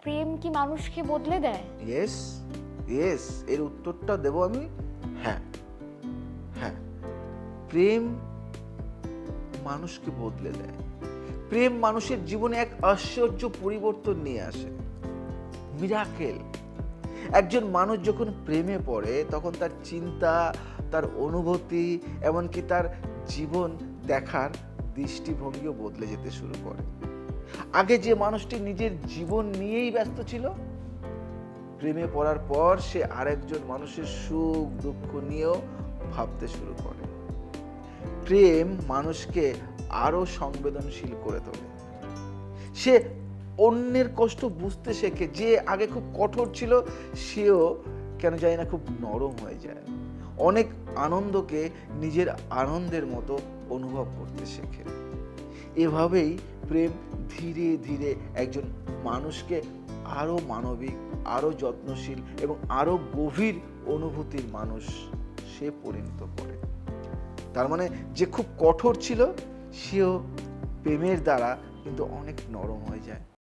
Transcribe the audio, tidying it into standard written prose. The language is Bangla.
প্রেম কি মানুষকে বদলে দেয়? ইয়েস, ইয়েস, এর উত্তরটা দেব আমি। হ্যাঁ, হ্যাঁ, প্রেম মানুষকে বদলে দেয়। প্রেম মানুষের জীবনে এক আশ্চর্য পরিবর্তন নিয়ে আসে, মিরাকেল। একজন মানুষ যখন প্রেমে পড়ে তখন তার চিন্তা, তার অনুভূতি, এমনকি তার জীবন দেখার দৃষ্টিভঙ্গিও বদলে যেতে শুরু করে। আগে যে মানুষটি নিজের জীবন নিয়েই ব্যস্ত ছিল, প্রেমে পড়ার পর সে আরেকজন মানুষের সুখ দুঃখ নিয়েও ভাবতে শুরু করে। প্রেম মানুষকে আরো সংবেদনশীল করে তোলে। সে অন্যের কষ্ট বুঝতে শেখে। যে আগে খুব কঠোর ছিল সেও কেন জানি না খুব নরম হয়ে যায়। অনেক আনন্দকে নিজের আনন্দের মতো অনুভব করতে শেখে। এভাবেই প্রেম ধীরে ধীরে একজন মানুষকে আরো মানবিক, আরো যত্নশীল এবং আরো গভীর অনুভূতির মানুষ সে পরিণত করে। তার মানে যে খুব কঠোর ছিল সেও প্রেমের দ্বারা কিন্তু অনেক নরম হয়ে যায়।